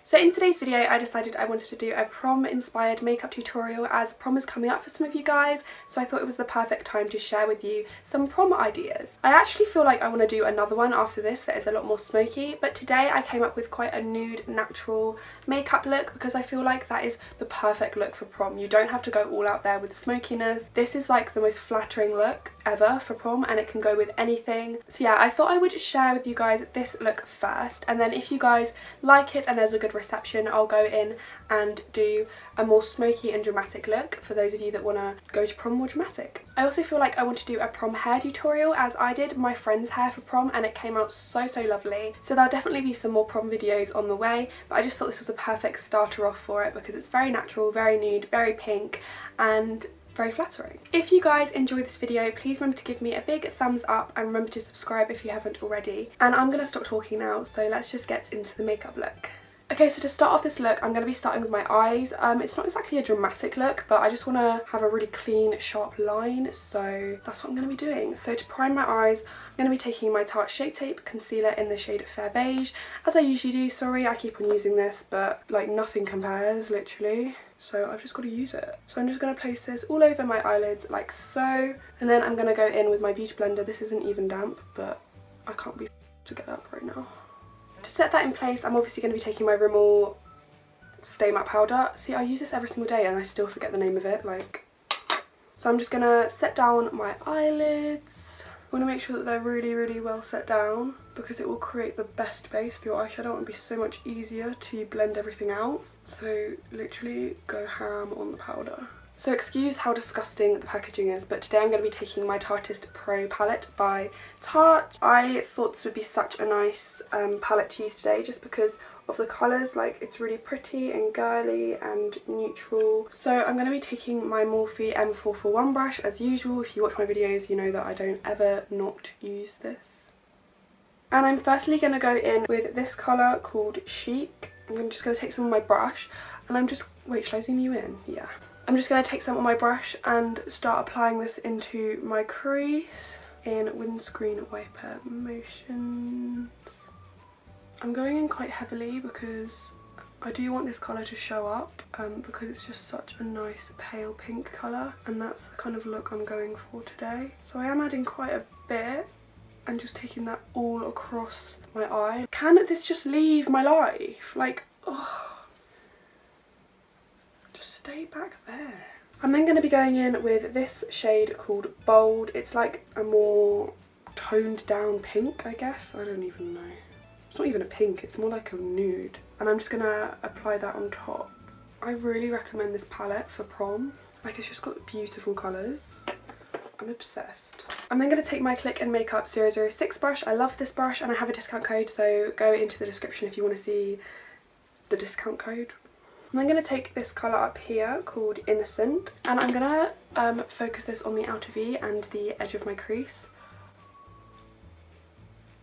So in today's video I decided I wanted to do a prom inspired makeup tutorial as prom is coming up for some of you guys, so I thought it was the perfect time to share with you some prom ideas. I actually feel like I want to do another one after this that is a lot more smoky, but today I came up with quite a nude natural makeup look because I feel like that is the perfect look for prom. You don't have to go all out there with smokiness. This is like the most flattering look ever for prom and it can go with anything. So yeah, I thought I would share with you guys this look first, and then if you guys like it and there's a good reception, I'll go in and do a more smoky and dramatic look for those of you that want to go to prom more dramatic. I also feel like I want to do a prom hair tutorial as I did my friend's hair for prom and it came out so lovely. So there'll definitely be some more prom videos on the way, but I just thought this was a perfect starter off for it because it's very natural, very nude, very pink and very flattering. If you guys enjoyed this video, please remember to give me a big thumbs up and remember to subscribe if you haven't already. And I'm going to stop talking now, so let's just get into the makeup look. Okay, so to start off this look, I'm going to be starting with my eyes. It's not exactly a dramatic look, but I just want to have a really clean, sharp line, so that's what I'm going to be doing. So to prime my eyes, I'm going to be taking my Tarte Shape Tape Concealer in the shade Fair Beige, as I usually do. Sorry, I keep on using this, but like nothing compares, literally. So I've just got to use it. So I'm just going to place this all over my eyelids like so, and then I'm going to go in with my beauty blender. This isn't even damp, but I can't be to get up right now. To set that in place, I'm obviously going to be taking my Rimmel Stay Matte Powder. See, I use this every single day and I still forget the name of it, like. So I'm just going to set down my eyelids. I want to make sure that they're really well set down because it will create the best base for your eyeshadow and it'll be so much easier to blend everything out. So literally go ham on the powder. So excuse how disgusting the packaging is, but today I'm going to be taking my Tartist Pro palette by Tarte. I thought this would be such a nice palette to use today just because of the colours. Like, it's really pretty and girly and neutral. So I'm going to be taking my Morphe M441 brush as usual. If you watch my videos you know that I don't ever not use this. And I'm firstly going to go in with this colour called Chic. I'm just going to take some of my brush and I'm just... Wait, should I zoom you in? Yeah. I'm just going to take some on my brush and start applying this into my crease in windscreen wiper motions. I'm going in quite heavily because I do want this colour to show up because it's just such a nice pale pink colour and that's the kind of look I'm going for today. So I am adding quite a bit and just taking that all across my eye. Can this just leave my life? Like, ugh. Stay back there. I'm then going to be going in with this shade called Bold. It's like a more toned down pink, I guess. I don't even know. It's not even a pink, it's more like a nude. And I'm just going to apply that on top. I really recommend this palette for prom. Like, it's just got beautiful colours. I'm obsessed. I'm then going to take my Click and Makeup 006 brush. I love this brush and I have a discount code, so go into the description if you want to see the discount code. I'm then going to take this colour up here called Innocent and I'm going to focus this on the outer V and the edge of my crease.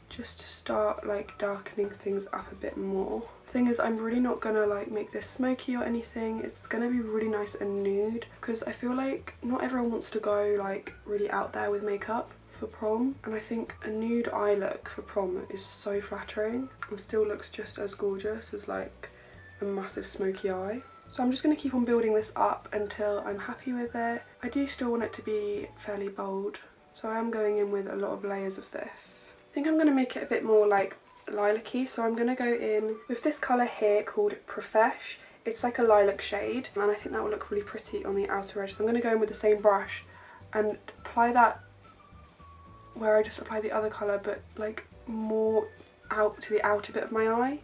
Just to start like darkening things up a bit more. The thing is, I'm really not going to like make this smoky or anything. It's going to be really nice and nude because I feel like not everyone wants to go like really out there with makeup for prom, and I think a nude eye look for prom is so flattering and still looks just as gorgeous as like a massive smoky eye. So I'm just going to keep on building this up until I'm happy with it. I do still want it to be fairly bold, so I am going in with a lot of layers of this. I think I'm going to make it a bit more like lilac-y, so I'm going to go in with this colour here called Profesh. It's like a lilac shade and I think that will look really pretty on the outer edge. So I'm going to go in with the same brush and apply that where I just apply the other colour, but like more out to the outer bit of my eye.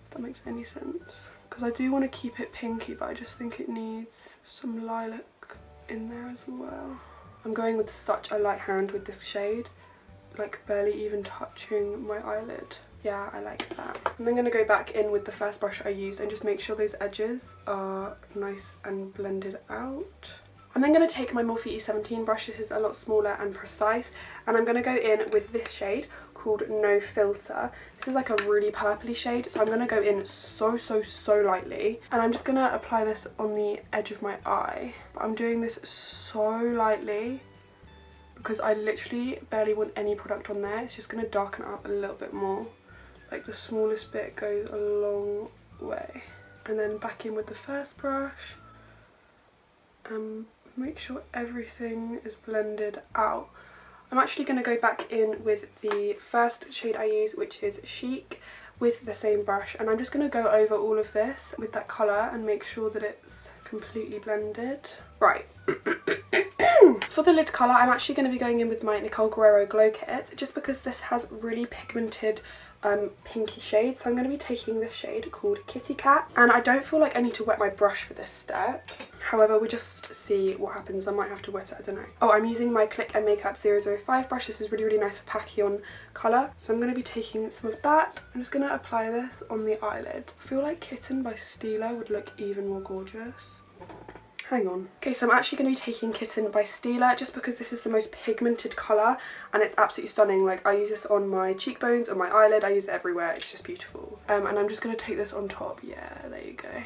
If that makes any sense. Because I do want to keep it pinky, but I just think it needs some lilac in there as well. I'm going with such a light hand with this shade, like barely even touching my eyelid. Yeah, I like that. I'm then going to go back in with the first brush I used and just make sure those edges are nice and blended out. I'm then going to take my Morphe E17 brush. This is a lot smaller and precise, and I'm going to go in with this shade called No Filter. This is like a really purpley shade, so I'm going to go in so lightly, and I'm just going to apply this on the edge of my eye. But I'm doing this so lightly because I literally barely want any product on there. It's just going to darken it up a little bit more. Like the smallest bit goes a long way. And then back in with the first brush. Make sure everything is blended out. I'm actually going to go back in with the first shade I use, which is Chic, with the same brush, and I'm just going to go over all of this with that colour and make sure that it's completely blended. Right. For the lid colour, I'm actually going to be going in with my Nicole Guerrero Glow Kit, just because this has really pigmented pinky shade. So I'm going to be taking this shade called Kitty Cat, and I don't feel like I need to wet my brush for this step. However, we'll just see what happens. I might have to wet it, I don't know. Oh, I'm using my Click and Makeup 005 brush. This is really, really nice for packing on colour. So I'm going to be taking some of that. I'm just going to apply this on the eyelid. I feel like Kitten by Stila would look even more gorgeous. Hang on. Okay, so I'm actually going to be taking Kitten by Stila, just because this is the most pigmented colour and it's absolutely stunning. Like, I use this on my cheekbones, on my eyelid, I use it everywhere. It's just beautiful. And I'm just going to take this on top. Yeah, there you go.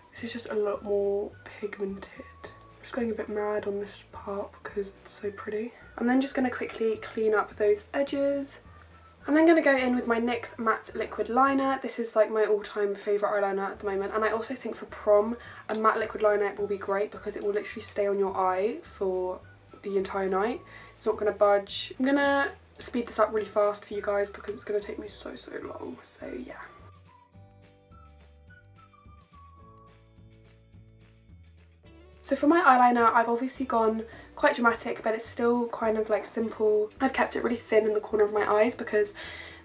This is just a lot more pigmented. I'm just going a bit mad on this part because it's so pretty. I'm then just going to quickly clean up those edges. I'm then going to go in with my NYX Matte Liquid Liner. This is like my all-time favourite eyeliner at the moment, and I also think for prom a matte liquid liner will be great because it will literally stay on your eye for the entire night. It's not going to budge. I'm going to speed this up really fast for you guys because it's going to take me so long, so yeah. So for my eyeliner, I've obviously gone quite dramatic, but it's still kind of like simple. I've kept it really thin in the corner of my eyes because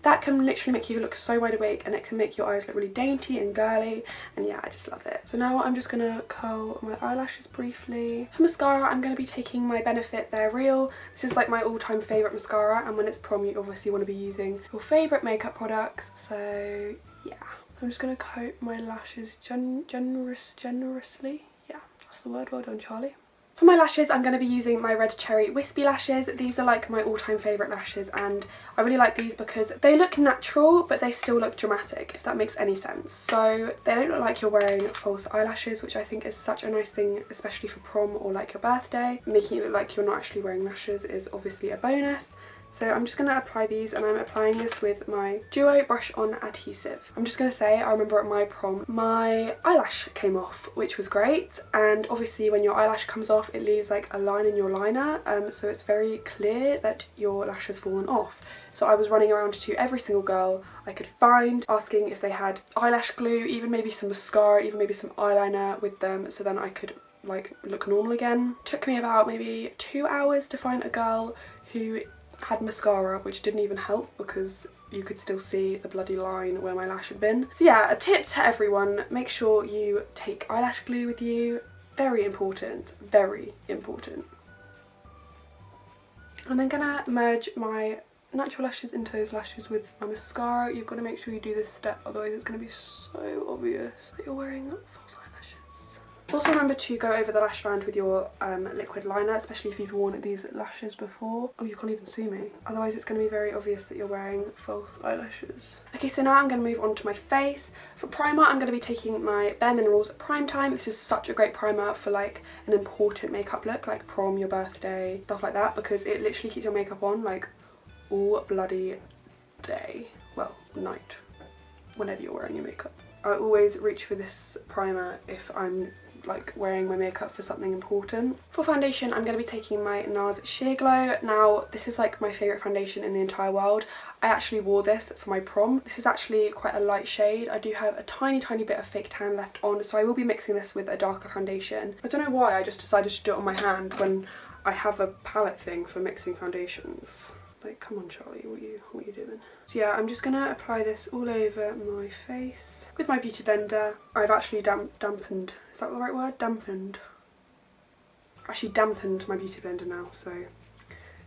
that can literally make you look so wide awake, and it can make your eyes look really dainty and girly, and yeah, I just love it. So now I'm just going to curl my eyelashes briefly. For mascara, I'm going to be taking my Benefit They're Real. This is like my all-time favourite mascara, and when it's prom you obviously want to be using your favourite makeup products, so yeah. I'm just going to coat my lashes generously. That's the word, well done Charlie. For my lashes, I'm going to be using my Red Cherry Wispy Lashes. These are like my all-time favourite lashes, and I really like these because they look natural but they still look dramatic, if that makes any sense. So they don't look like you're wearing false eyelashes, which I think is such a nice thing, especially for prom or like your birthday. Making it look like you're not actually wearing lashes is obviously a bonus. So I'm just going to apply these, and I'm applying this with my Duo Brush On Adhesive. I'm just going to say, I remember at my prom, my eyelash came off, which was great. And obviously when your eyelash comes off, it leaves like a line in your liner. So it's very clear that your lash has fallen off. So I was running around to every single girl I could find, asking if they had eyelash glue, even maybe some mascara, even maybe some eyeliner with them, so then I could like look normal again. Took me about maybe 2 hours to find a girl who had mascara, which didn't even help because you could still see the bloody line where my lash had been. So yeah, a tip to everyone, make sure you take eyelash glue with you. Very important, very important. I'm then gonna merge my natural lashes into those lashes with my mascara. You've got to make sure you do this step, otherwise it's going to be so obvious that you're wearing false eyelashes. Also remember to go over the lash band with your liquid liner, especially if you've worn these lashes before. Oh, you can't even see me. Otherwise it's going to be very obvious that you're wearing false eyelashes. Okay, so now I'm going to move on to my face. For primer, I'm going to be taking my Bare Minerals Prime Time. This is such a great primer for like an important makeup look, like prom, your birthday, stuff like that, because it literally keeps your makeup on like all bloody day. Well, night, whenever you're wearing your makeup. I always reach for this primer if I'm like wearing my makeup for something important. For foundation, I'm going to be taking my NARS Sheer Glow. Now this is like my favourite foundation in the entire world. I actually wore this for my prom. This is actually quite a light shade. I do have a tiny bit of fake tan left on, so I will be mixing this with a darker foundation. I don't know why I just decided to do it on my hand when I have a palette thing for mixing foundations. Like, come on Charlie, what are you doing? So yeah, I'm just gonna apply this all over my face with my beauty blender. I've actually dampened, is that the right word? Dampened. Actually dampened my beauty blender now, so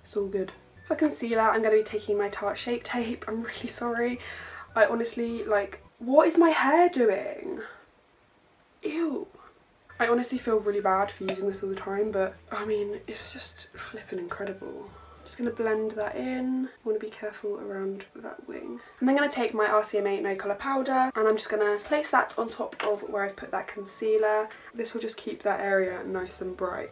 it's all good. For concealer, I'm gonna be taking my Tarte Shape Tape. I'm really sorry. I honestly, like, what is my hair doing? Ew. I honestly feel really bad for using this all the time, but I mean, it's just flipping incredible. Just going to blend that in. I want to be careful around that wing. I'm then going to take my RCMA No Colour Powder, and I'm just going to place that on top of where I've put that concealer. This will just keep that area nice and bright.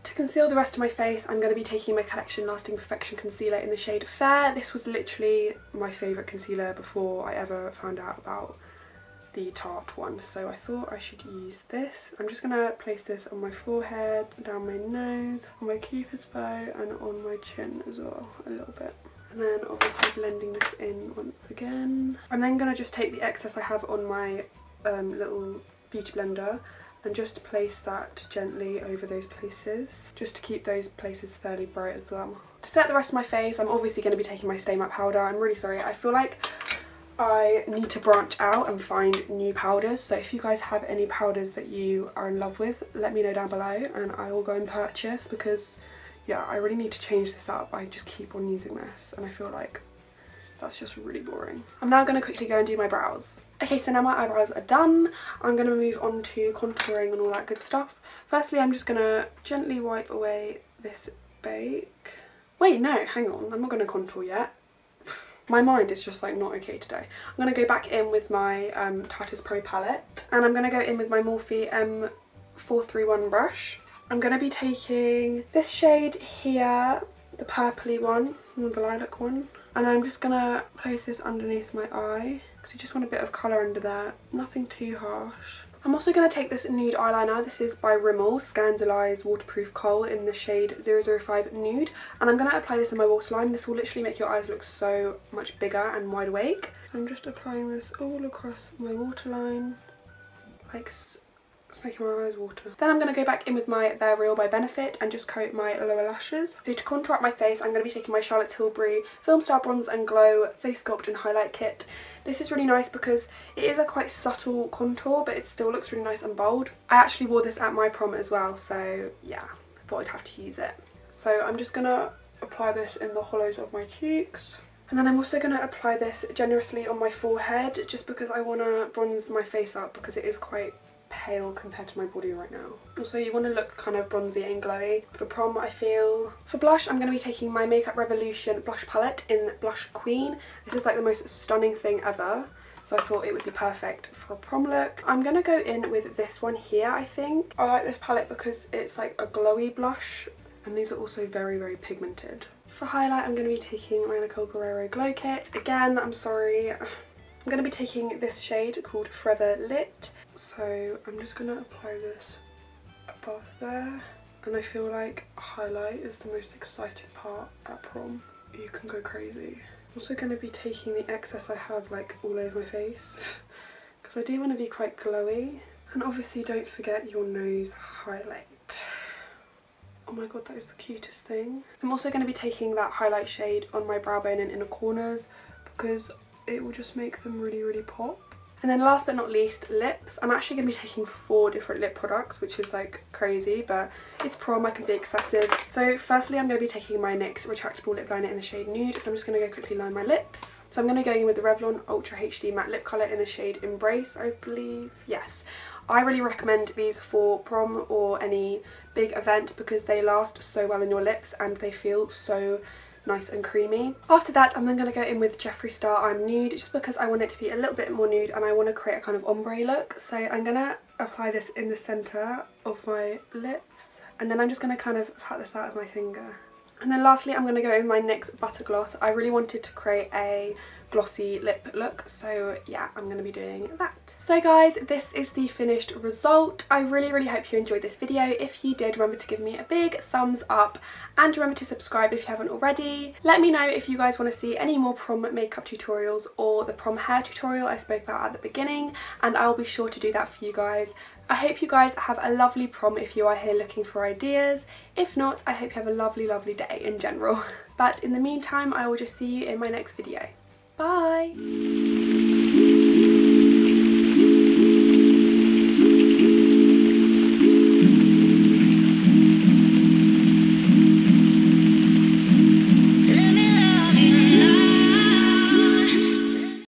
To conceal the rest of my face, I'm going to be taking my Collection Lasting Perfection Concealer in the shade Fair. This was literally my favourite concealer before I ever found out about the Tarte one, so I thought I should use this. I'm just going to place this on my forehead, down my nose, on my cupid's bow and on my chin as well, a little bit. And then obviously blending this in once again. I'm then going to just take the excess I have on my little beauty blender and just place that gently over those places, just to keep those places fairly bright as well. To set the rest of my face, I'm obviously going to be taking my Stay Matte powder. I'm really sorry, I feel like I need to branch out and find new powders, so if you guys have any powders that you are in love with, let me know down below and I will go and purchase, because yeah, I really need to change this up. I just keep on using this and I feel like that's just really boring. I'm now going to quickly go and do my brows. Okay, so now my eyebrows are done. I'm going to move on to contouring and all that good stuff. Firstly, I'm just going to gently wipe away this bake. Wait, no, hang on, I'm not going to contour yet. My mind is just like not okay today. I'm going to go back in with my Tarte Pro palette, and I'm going to go in with my Morphe M431 brush. I'm going to be taking this shade here, the purpley one, the lilac one, and I'm just going to place this underneath my eye because you just want a bit of colour under there, nothing too harsh. I'm also going to take this nude eyeliner. This is by Rimmel Scandaleyes Waterproof Kohl in the shade 005 Nude, and I'm going to apply this in my waterline. This will literally make your eyes look so much bigger and wide awake. I'm just applying this all across my waterline, like so. It's making my eyes water. Then I'm going to go back in with my They're Real by Benefit and just coat my lower lashes. So to contour up my face, I'm going to be taking my Charlotte Tilbury Film Star Bronze and Glow Face Sculpt and Highlight Kit. This is really nice because it is a quite subtle contour, but it still looks really nice and bold. I actually wore this at my prom as well, so yeah, I thought I'd have to use it. So I'm just going to apply this in the hollows of my cheeks. And then I'm also going to apply this generously on my forehead, just because I want to bronze my face up because it is quite pale compared to my body right now. Also, you want to look kind of bronzy and glowy for prom, I feel. For blush, I'm going to be taking my Makeup Revolution blush palette in Blush Queen. This is like the most stunning thing ever, so I thought it would be perfect for a prom look. I'm going to go in with this one here, I think. I like this palette because it's like a glowy blush, and these are also very, very pigmented. For highlight, I'm going to be taking my Nicole Guerrero Glow Kit. Again, I'm sorry, I'm going to be taking this shade called Forever Lit. So I'm just going to apply this above there, and I feel like highlight is the most exciting part at prom. You can go crazy. I'm also going to be taking the excess I have like all over my face because I do want to be quite glowy. And obviously don't forget your nose highlight. Oh my god, that is the cutest thing. I'm also going to be taking that highlight shade on my brow bone and inner corners because it will just make them really, really pop. And then last but not least, lips. I'm actually going to be taking 4 different lip products, which is like crazy, but it's prom, I can be excessive. So firstly, I'm going to be taking my NYX retractable lip liner in the shade Nude, so I'm just going to go quickly line my lips. So I'm going to go in with the Revlon Ultra HD Matte Lip Colour in the shade Embrace, I believe. Yes. I really recommend these for prom or any big event because they last so well in your lips and they feel so nice and creamy. After that, I'm then going to go in with Jeffree Star I'm Nude, just because I want it to be a little bit more nude and I want to create a kind of ombre look. So I'm going to apply this in the centre of my lips, and then I'm just going to kind of pat this out with my finger. And then lastly, I'm going to go in with my NYX Butter Gloss. I really wanted to create a glossy lip look, so yeah, I'm going to be doing that. So guys, this is the finished result. I really hope you enjoyed this video. If you did, remember to give me a big thumbs up and remember to subscribe if you haven't already. Let me know if you guys want to see any more prom makeup tutorials or the prom hair tutorial I spoke about at the beginning, and I'll be sure to do that for you guys. I hope you guys have a lovely prom if you are here looking for ideas. If not, I hope you have a lovely day in general. But in the meantime, I will just see you in my next video. Bye!